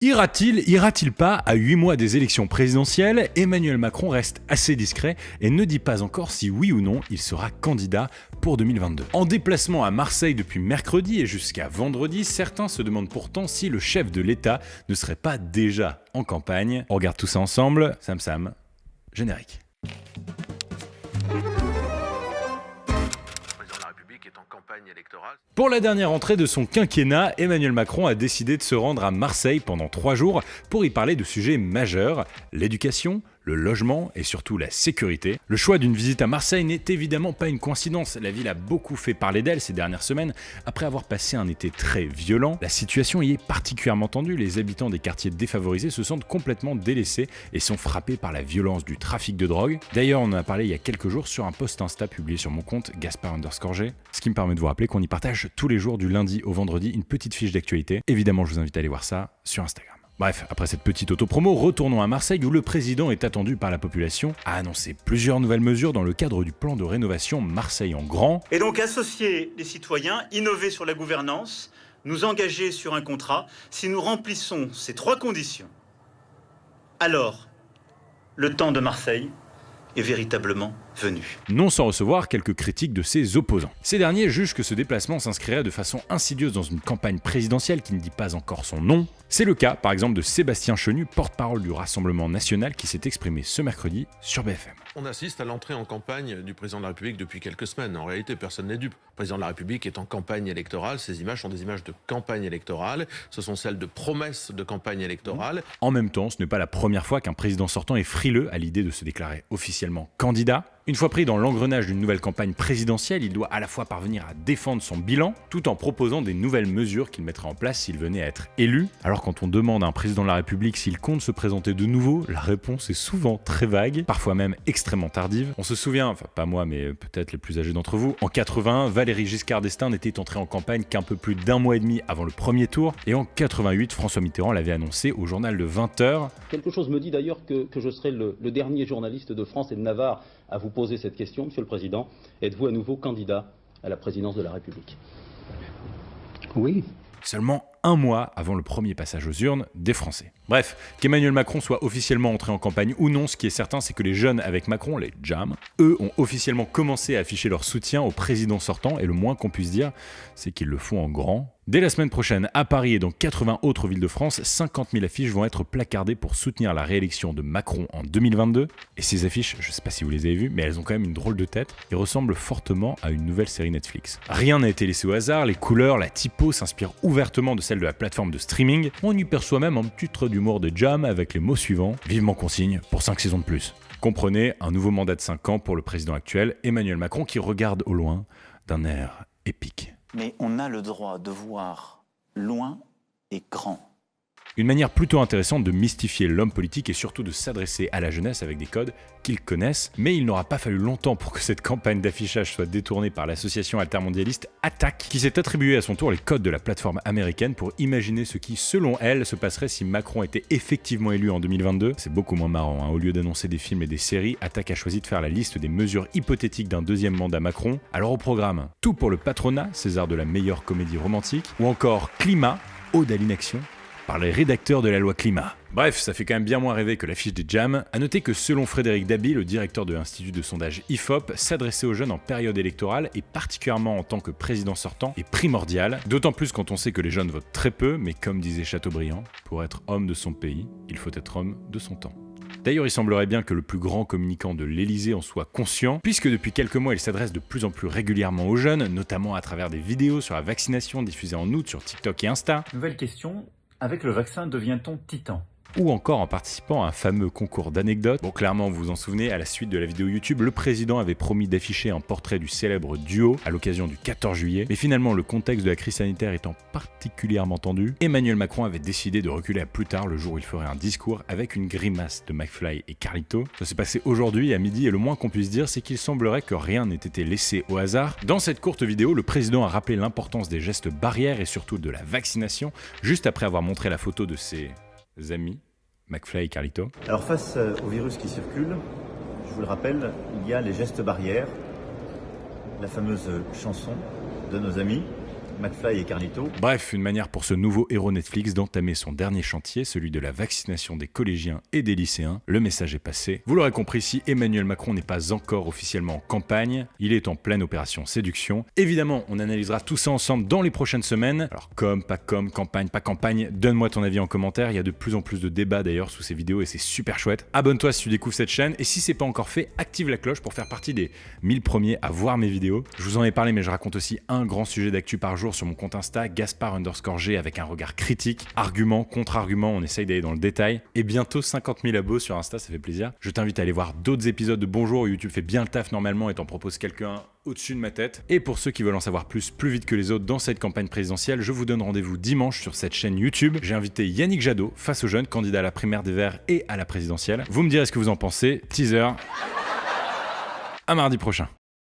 Ira-t-il pas à 8 mois des élections présidentielles? Emmanuel Macron reste assez discret et ne dit pas encore si oui ou non il sera candidat pour 2022. En déplacement à Marseille depuis mercredi et jusqu'à vendredi, certains se demandent pourtant si le chef de l'État ne serait pas déjà en campagne. On regarde tout ça ensemble. Sam, générique. Pour la dernière entrée de son quinquennat, Emmanuel Macron a décidé de se rendre à Marseille pendant 3 jours pour y parler de sujets majeurs, l'éducation, le logement et surtout la sécurité. Le choix d'une visite à Marseille n'est évidemment pas une coïncidence. La ville a beaucoup fait parler d'elle ces dernières semaines. Après avoir passé un été très violent, la situation y est particulièrement tendue. Les habitants des quartiers défavorisés se sentent complètement délaissés et sont frappés par la violence du trafic de drogue. D'ailleurs, on en a parlé il y a quelques jours sur un post Insta publié sur mon compte Gaspard_G, ce qui me permet de vous rappeler qu'on y partage tous les jours du lundi au vendredi une petite fiche d'actualité. Évidemment, je vous invite à aller voir ça sur Instagram. Bref, après cette petite autopromo, retournons à Marseille où le président est attendu par la population à annoncer plusieurs nouvelles mesures dans le cadre du plan de rénovation Marseille en grand. Et donc associer les citoyens, innover sur la gouvernance, nous engager sur un contrat. Si nous remplissons ces 3 conditions, alors le temps de Marseille est véritablement venu. Non sans recevoir quelques critiques de ses opposants. Ces derniers jugent que ce déplacement s'inscrirait de façon insidieuse dans une campagne présidentielle qui ne dit pas encore son nom. C'est le cas par exemple de Sébastien Chenu, porte-parole du Rassemblement national qui s'est exprimé ce mercredi sur BFM. On assiste à l'entrée en campagne du président de la République depuis quelques semaines. En réalité, personne n'est dupe. Le président de la République est en campagne électorale. Ces images sont des images de campagne électorale. Ce sont celles de promesses de campagne électorale. En même temps, ce n'est pas la première fois qu'un président sortant est frileux à l'idée de se déclarer officiellement candidat. Une fois pris dans l'engrenage d'une nouvelle campagne présidentielle, il doit à la fois parvenir à défendre son bilan, tout en proposant des nouvelles mesures qu'il mettrait en place s'il venait à être élu. Alors quand on demande à un président de la République s'il compte se présenter de nouveau, la réponse est souvent très vague, parfois même extrêmement tardive. On se souvient, enfin pas moi mais peut-être les plus âgés d'entre vous, en 81, Valéry Giscard d'Estaing n'était entré en campagne qu'un peu plus d'1 mois et demi avant le premier tour, et en 88, François Mitterrand l'avait annoncé au journal de 20h. Quelque chose me dit d'ailleurs que je serai le dernier journaliste de France et de Navarre à vous poser cette question, Monsieur le Président. Êtes-vous à nouveau candidat à la présidence de la République? Oui. Seulement 1 mois avant le premier passage aux urnes des Français. Bref, qu'Emmanuel Macron soit officiellement entré en campagne ou non, ce qui est certain, c'est que les jeunes avec Macron, les Jam, eux ont officiellement commencé à afficher leur soutien au président sortant, et le moins qu'on puisse dire, c'est qu'ils le font en grand. Dès la semaine prochaine, à Paris et dans 80 autres villes de France, 50 000 affiches vont être placardées pour soutenir la réélection de Macron en 2022. Et ces affiches, je sais pas si vous les avez vues, mais elles ont quand même une drôle de tête et ressemblent fortement à une nouvelle série Netflix. Rien n'a été laissé au hasard, les couleurs, la typo s'inspirent ouvertement de celle de la plateforme de streaming. On y perçoit même un petit trait d'humour de Jam avec les mots suivants: vivement consigne pour 5 saisons de plus. Comprenez, un nouveau mandat de 5 ans pour le président actuel, Emmanuel Macron, qui regarde au loin d'un air épique. Mais on a le droit de voir loin et grand. Une manière plutôt intéressante de mystifier l'homme politique et surtout de s'adresser à la jeunesse avec des codes qu'ils connaissent. Mais il n'aura pas fallu longtemps pour que cette campagne d'affichage soit détournée par l'association altermondialiste Attac, qui s'est attribué à son tour les codes de la plateforme américaine pour imaginer ce qui, selon elle, se passerait si Macron était effectivement élu en 2022. C'est beaucoup moins marrant, hein. Au lieu d'annoncer des films et des séries, Attac a choisi de faire la liste des mesures hypothétiques d'un deuxième mandat Macron. Alors au programme, tout pour le patronat, César de la meilleure comédie romantique, ou encore Climat, ode à l'inaction, par les rédacteurs de la loi climat. Bref, ça fait quand même bien moins rêver que l'affiche des Jam. A noter que selon Frédéric Dabi, le directeur de l'Institut de sondage IFOP, s'adresser aux jeunes en période électorale et particulièrement en tant que président sortant est primordial, d'autant plus quand on sait que les jeunes votent très peu, mais comme disait Chateaubriand, pour être homme de son pays, il faut être homme de son temps. D'ailleurs, il semblerait bien que le plus grand communicant de l'Élysée en soit conscient, puisque depuis quelques mois, il s'adresse de plus en plus régulièrement aux jeunes, notamment à travers des vidéos sur la vaccination diffusées en août sur TikTok et Insta. Nouvelle question. Avec le vaccin, devient-on titan? Ou encore en participant à un fameux concours d'anecdotes. Bon, clairement, vous vous en souvenez, à la suite de la vidéo YouTube, le président avait promis d'afficher un portrait du célèbre duo à l'occasion du 14 juillet. Mais finalement, le contexte de la crise sanitaire étant particulièrement tendu, Emmanuel Macron avait décidé de reculer à plus tard, le jour où il ferait un discours avec une grimace de McFly et Carlito. Ça s'est passé aujourd'hui à midi et le moins qu'on puisse dire, c'est qu'il semblerait que rien n'ait été laissé au hasard. Dans cette courte vidéo, le président a rappelé l'importance des gestes barrières et surtout de la vaccination, juste après avoir montré la photo de ses amis, McFly et Carlito. Alors face au virus qui circule, je vous le rappelle, il y a les gestes barrières, la fameuse chanson de nos amis, McFly et Carlito. Bref, une manière pour ce nouveau héros Netflix d'entamer son dernier chantier, celui de la vaccination des collégiens et des lycéens. Le message est passé. Vous l'aurez compris, si Emmanuel Macron n'est pas encore officiellement en campagne, il est en pleine opération séduction. Évidemment, on analysera tout ça ensemble dans les prochaines semaines. Alors pas campagne, pas campagne, donne-moi ton avis en commentaire. Il y a de plus en plus de débats d'ailleurs sous ces vidéos et c'est super chouette. Abonne-toi si tu découvres cette chaîne et si c'est pas encore fait, active la cloche pour faire partie des 1000 premiers à voir mes vidéos. Je vous en ai parlé mais je raconte aussi un grand sujet d'actu par jour sur mon compte Insta, Gaspard_G avec un regard critique, argument, contre-argument, on essaye d'aller dans le détail. Et bientôt 50 000 abos sur Insta, ça fait plaisir. Je t'invite à aller voir d'autres épisodes de Bonjour où YouTube fait bien le taf normalement et t'en propose quelqu'un au-dessus de ma tête. Et pour ceux qui veulent en savoir plus vite que les autres dans cette campagne présidentielle, je vous donne rendez-vous dimanche sur cette chaîne YouTube. J'ai invité Yannick Jadot, face aux jeunes, candidat à la primaire des Verts et à la présidentielle. Vous me direz ce que vous en pensez. Teaser. À mardi prochain.